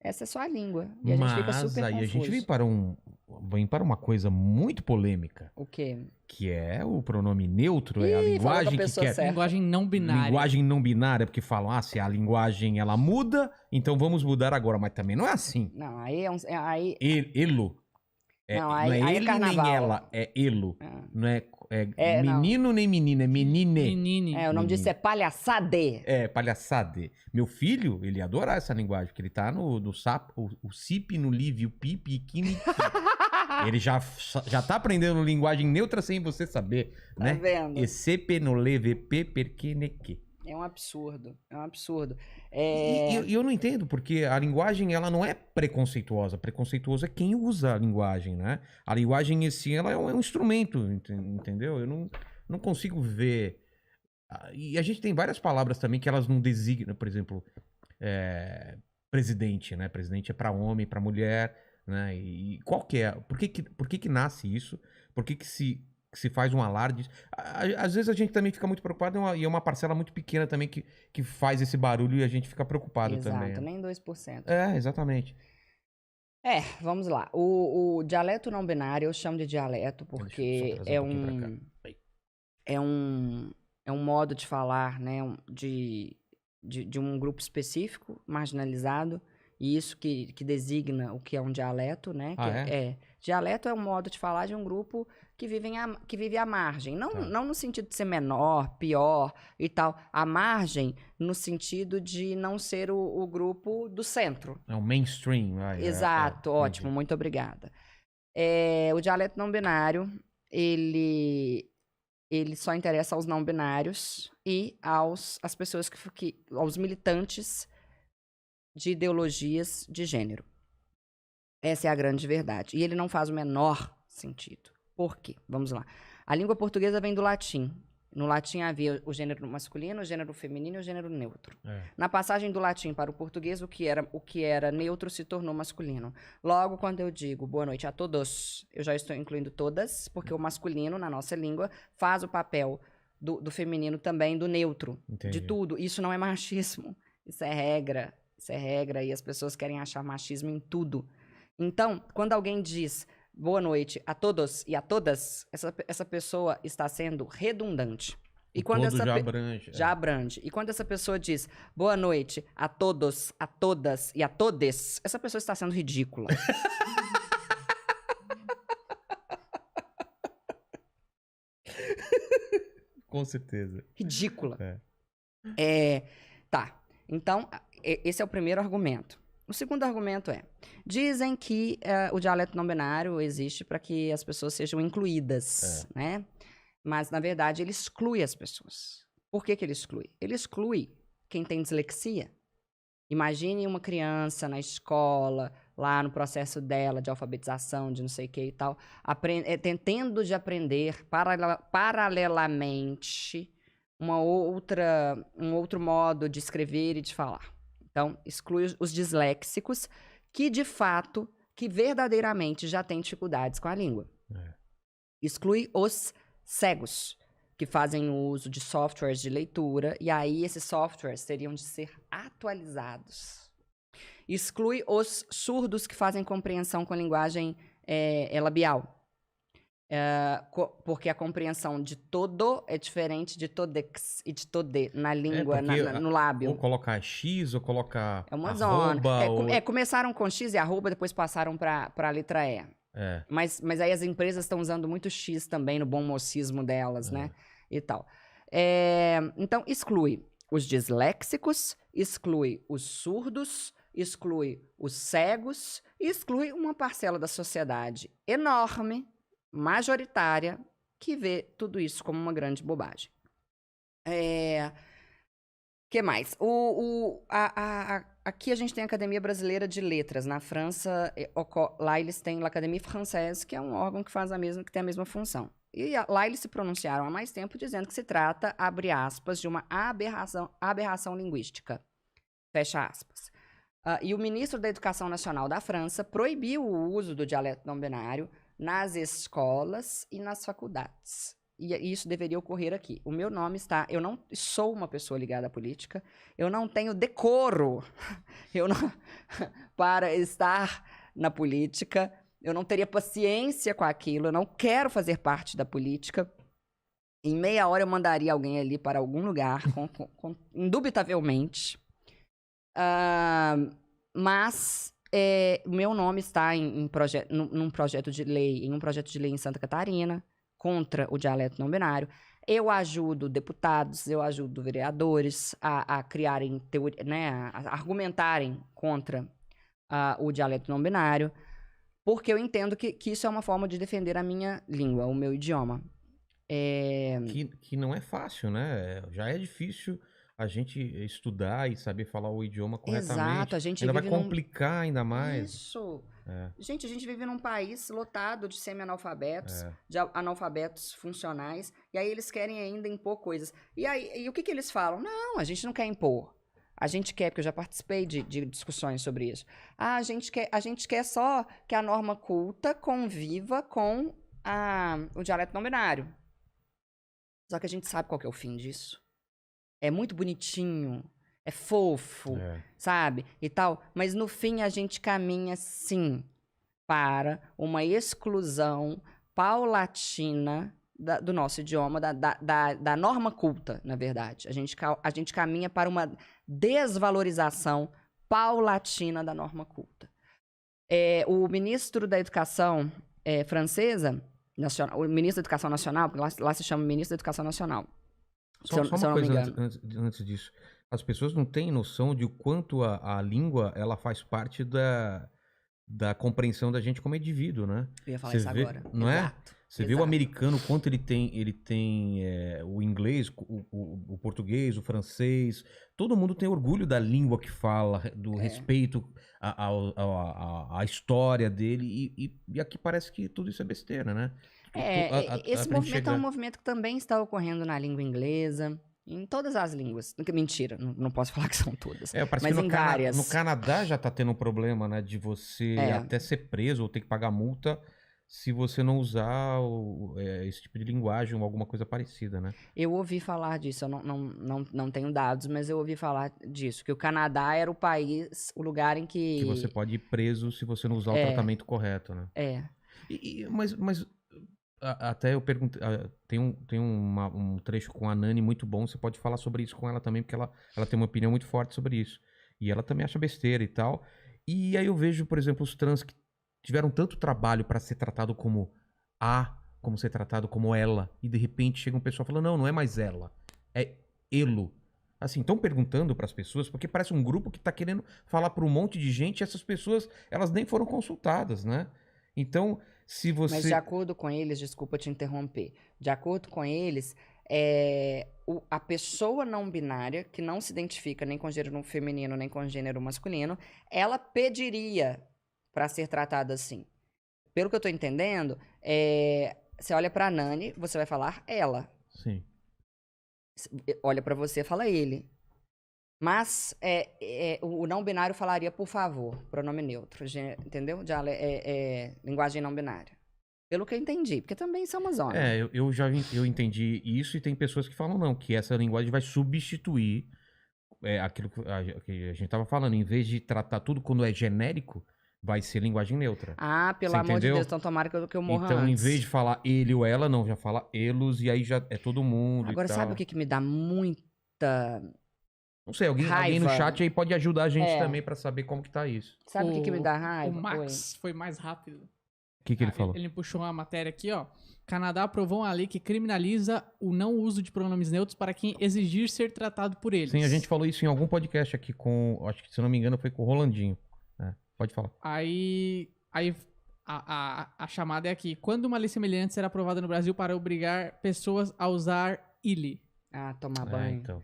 Essa é só a língua. E a gente fica super Mas aí confuso. a gente vem para uma coisa muito polêmica, O quê? que é o pronome neutro, é a Ih, falou com a linguagem que pessoa quer... certa. Linguagem não binária. Linguagem não binária, porque falam, se a linguagem ela muda, então vamos mudar agora. Mas também não é assim. Não, aí é um... Aí... Elo. Não, não aí é é ele carnaval. nem ela, é elo. Ah. Não é, Não. menino nem menina, é menine. Menine. o nome disso é palhaçade. É, palhaçada. Meu filho, ele ia adorar essa linguagem, porque ele tá no sapo, o CIP, no LIV, o PIP, Kini. Ele já tá aprendendo linguagem neutra sem você saber, né? Tá vendo? ECP no LVP perqueneque. É um absurdo. É um absurdo. E eu não entendo, porque a linguagem ela não é preconceituosa. Preconceituoso é quem usa a linguagem, né? A linguagem em si ela é um instrumento, entendeu? Eu não consigo ver. E a gente tem várias palavras também que elas não designam, por exemplo, presidente, né? Presidente é para homem, para mulher, né? E qual que é? Por que nasce isso? Por que se faz um alarde? Às vezes a gente também fica muito preocupado e é uma parcela muito pequena também que faz esse barulho e a gente fica preocupado também. Exato, nem 2%. É, exatamente. Vamos lá. O dialeto não binário eu chamo de dialeto porque Deixa eu só trazer um pouquinho pra cá. Aí. é um modo de falar, né, de um grupo específico, marginalizado, e isso que designa o que é um dialeto, né? Dialeto é um modo de falar de um grupo que vive à margem. Não no sentido de ser menor, pior e tal. À margem no sentido de não ser o grupo do centro. É o mainstream. Exato, ótimo, muito obrigada. O dialeto não binário, ele só interessa aos não binários e às pessoas aos militantes de ideologias de gênero. Essa é a grande verdade. E ele não faz o menor sentido. Por quê? Vamos lá. A língua portuguesa vem do latim. No latim havia o gênero masculino, o gênero feminino e o gênero neutro. Na passagem do latim para o português, o que era neutro se tornou masculino. Logo, quando eu digo boa noite a todos, eu já estou incluindo todas, porque o masculino, na nossa língua, faz o papel do feminino também, do neutro. Entendi. De tudo. Isso não é machismo. Isso é regra. Isso é regra e as pessoas querem achar machismo em tudo. Então, quando alguém diz boa noite a todos e a todas, essa pessoa está sendo redundante. E quando já abrange. Já abrange. E quando essa pessoa diz boa noite a todos, a todas e a todes, essa pessoa está sendo ridícula. Com certeza. Ridícula. Tá. Então, esse é o primeiro argumento. O segundo argumento dizem que o dialeto não binário existe para que as pessoas sejam incluídas, né? Mas, na verdade, ele exclui as pessoas. Por que ele exclui? Ele exclui quem tem dislexia. Imagine uma criança na escola, lá no processo dela de alfabetização, de não sei o que e tal, tentando de aprender paralelamente um outro modo de escrever e de falar. Então, exclui os disléxicos que, de fato, que verdadeiramente já têm dificuldades com a língua. Exclui os cegos, que fazem uso de softwares de leitura, e aí esses softwares teriam de ser atualizados. Exclui os surdos que fazem compreensão com a linguagem labial. Porque a compreensão de todo é diferente de todex e de tode na língua, no lábio. Ou colocar X, ou colocar uma arroba, zona. Começaram com X e arroba, depois passaram para a letra E. Mas aí as empresas estão usando muito X também no bom mocismo delas, né? E tal. Então, exclui os disléxicos, exclui os surdos, exclui os cegos, e exclui uma parcela da sociedade enorme, majoritária, que vê tudo isso como uma grande bobagem. Que mais? Aqui a gente tem a Academia Brasileira de Letras. Na França, lá eles têm l'Académie Française, que é um órgão que tem a mesma função. E lá eles se pronunciaram há mais tempo dizendo que se trata, abre aspas, de uma aberração linguística. Fecha aspas. E o ministro da Educação Nacional da França proibiu o uso do dialeto não binário nas escolas e nas faculdades. e isso deveria ocorrer aqui. O meu nome está... Eu não sou uma pessoa ligada à política, eu não tenho decoro eu não, para estar na política, eu não teria paciência com aquilo, eu não quero fazer parte da política. Em meia hora eu mandaria alguém ali para algum lugar, indubitavelmente. Mas o meu nome está num projeto de lei, em um projeto de lei em Santa Catarina, contra o dialeto não binário. Eu ajudo deputados, eu ajudo vereadores a criarem teoria, né, a argumentarem contra o dialeto não binário, porque eu entendo que isso é uma forma de defender a minha língua, o meu idioma. Que não é fácil, né? Já é difícil a gente estudar e saber falar o idioma corretamente. Exato, a gente ainda vive vai complicar ainda mais. Isso. Gente, a gente vive num país lotado de semi-analfabetos, de analfabetos funcionais, e aí eles querem ainda impor coisas. E o que eles falam? Não, a gente não quer impor. A gente quer, porque eu já participei de discussões sobre isso. A gente quer só que a norma culta conviva com o dialeto não binário. Só que a gente sabe qual que é o fim disso. É muito bonitinho, é fofo, sabe? E tal. Mas no fim a gente caminha, sim, para uma exclusão paulatina do nosso idioma, da norma culta, na verdade. A gente caminha para uma desvalorização paulatina da norma culta. O ministro da Educação francesa, o ministro da Educação Nacional, porque lá se chama ministro da Educação Nacional. Só uma coisa antes disso. As pessoas não têm noção de o quanto a língua ela faz parte da compreensão da gente como indivíduo, né? Eu ia falar isso agora. Não é? Você vê o americano, quanto ele tem o inglês, o português, o francês. Todo mundo tem orgulho da língua que fala, do respeito à história dele. E aqui parece que tudo isso é besteira, né? Esse movimento é um movimento que também está ocorrendo na língua inglesa, em todas as línguas. Mentira, não posso falar que são todas, mas em várias. No Canadá já está tendo um problema, né? De você até ser preso ou ter que pagar multa se você não usar esse tipo de linguagem ou alguma coisa parecida, né? Eu ouvi falar disso, eu não tenho dados, mas eu ouvi falar disso, que o Canadá era o lugar em que... Que você pode ir preso se você não usar o tratamento correto, né? Mas até eu perguntei, tem um trecho com a Nani muito bom, você pode falar sobre isso com ela também, porque ela tem uma opinião muito forte sobre isso. E ela também acha besteira e tal. E aí eu vejo, por exemplo, os trans que tiveram tanto trabalho para ser tratado como como ser tratado como ela, e de repente chega um pessoal falando, não é mais ela, é elo. Assim, estão perguntando para as pessoas, porque parece um grupo que está querendo falar para um monte de gente, e essas pessoas, elas nem foram consultadas, né? Então, se você... Mas de acordo com eles, desculpa te interromper, de acordo com eles, a pessoa não binária, que não se identifica nem com gênero feminino, nem com gênero masculino, ela pediria para ser tratada assim. Pelo que eu tô entendendo, você olha pra Nani, você vai falar ela. Sim. Olha pra você e fala ele. Mas o não binário falaria por favor, pronome neutro, entendeu? Linguagem não binária. Pelo que eu entendi, porque também são uma zona. Eu entendi isso, e tem pessoas que falam não, que essa linguagem vai substituir aquilo que a gente tava falando. Em vez de tratar tudo quando é genérico, vai ser linguagem neutra. Pelo amor de Deus, então tomara que eu morra antes. Então, em vez de falar ele ou ela, não, já fala elos, e aí já é todo mundo. Agora, sabe o que me dá muita... Não sei, alguém no chat aí pode ajudar a gente também pra saber como que tá isso. Sabe o que me dá raiva? O Max foi mais rápido. O que ele falou? Ele puxou uma matéria aqui, ó. Canadá aprovou uma lei que criminaliza o não uso de pronomes neutros para quem exigir ser tratado por eles. Sim, a gente falou isso em algum podcast aqui acho que, se não me engano, foi com o Rolandinho. Pode falar. Aí a chamada é aqui. Quando uma lei semelhante será aprovada no Brasil para obrigar pessoas a usar ILE? Tomar banho. Então.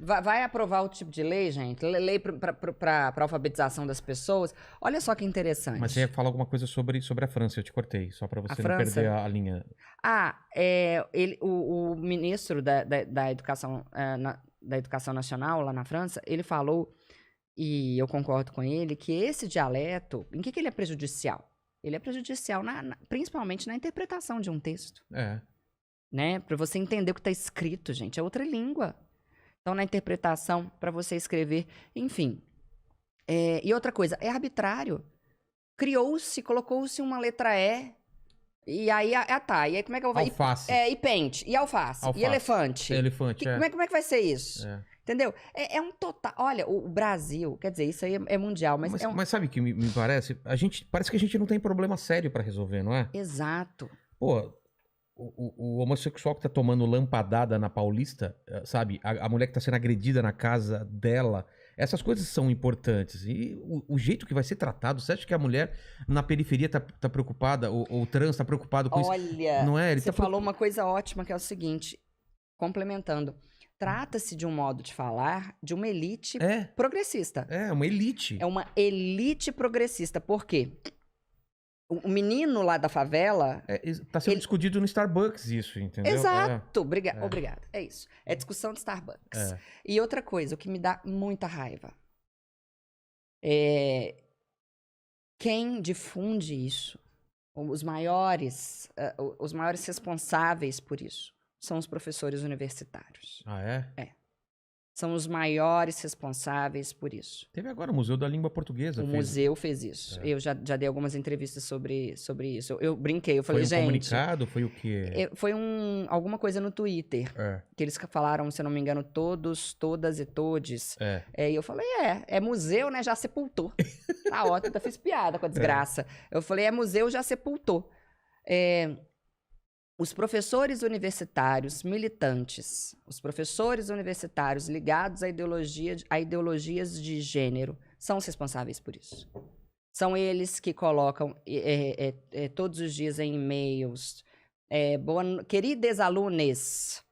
Vai aprovar o tipo de lei, gente? Lei para alfabetização das pessoas. Olha só que interessante. Mas você ia falar alguma coisa sobre a França, eu te cortei, só para você não perder a linha. O ministro da Educação, da Educação Nacional, lá na França, ele falou, e eu concordo com ele, que esse dialeto, em que ele é prejudicial? Ele é prejudicial principalmente na interpretação de um texto. né? Para você entender o que está escrito, gente. É outra língua. Então, na interpretação, para você escrever, enfim. E outra coisa, é arbitrário. Colocou-se uma letra E, e aí tá. E aí como é que eu vou... Alface. E pente, e alface, e elefante. Elefante, Como é que vai ser isso? É. Entendeu? É um total... Olha, o Brasil, quer dizer, isso aí é mundial, mas Mas sabe o que me parece? Parece que a gente não tem problema sério pra resolver, não é? Exato. Pô, o homossexual que tá tomando lampadada na Paulista, sabe? A mulher que tá sendo agredida na casa dela, essas coisas são importantes. E o jeito que vai ser tratado, você acha que a mulher na periferia tá preocupada, ou o trans tá preocupado com isso? Olha, Não é? Ele você tá falou uma coisa ótima, que é o seguinte, complementando. Trata-se de um modo de falar de uma elite progressista. É, uma elite. É uma elite progressista. Por quê? O menino lá da favela... Tá sendo discutido no Starbucks isso, entendeu? Exato. Obrigada. É isso. É discussão de Starbucks. É. E outra coisa, o que me dá muita raiva. Quem difunde isso, os maiores responsáveis por isso, são os professores universitários. Ah, é? São os maiores responsáveis por isso. Teve agora o Museu da Língua Portuguesa. O museu fez isso. Eu já dei algumas entrevistas sobre isso. Eu brinquei, eu falei, Foi um gente... comunicado? Foi o quê? Foi alguma coisa no Twitter. Que eles falaram, se eu não me engano, todos, todas e todes. E eu falei, é museu, né? Já sepultou. Tá ótimo, eu fiz piada com a desgraça. Eu falei, é museu, já sepultou. Os professores universitários militantes, os professores universitários ligados a ideologias de gênero, são os responsáveis por isso. São eles que colocam todos os dias em e-mails, queridos alunos,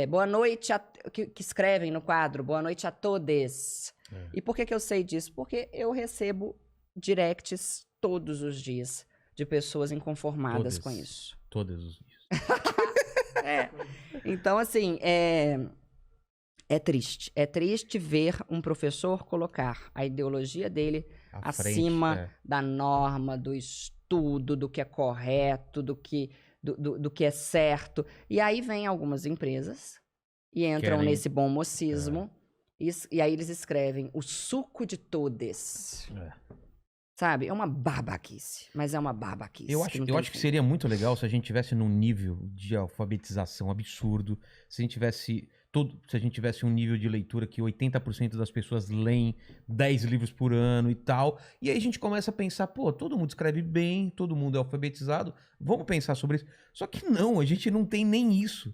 boa noite, que escrevem no quadro, boa noite a todos. E por que eu sei disso? Porque eu recebo directs todos os dias de pessoas inconformadas com isso. Todos os dias. Então, assim, é triste. É triste ver um professor colocar a ideologia dele acima da norma, do estudo, do que é correto, do que é certo. E aí vem algumas empresas e entram nesse bom mocismo. E aí eles escrevem o suco de todes. Sabe? É uma babaquice. Mas é uma babaquice. Eu acho que seria muito legal se a gente tivesse num nível de alfabetização absurdo. Se a gente tivesse um nível de leitura que 80% das pessoas leem 10 livros por ano e tal. E aí a gente começa a pensar, pô, todo mundo escreve bem, todo mundo é alfabetizado. Vamos pensar sobre isso. Só que não, a gente não tem nem isso.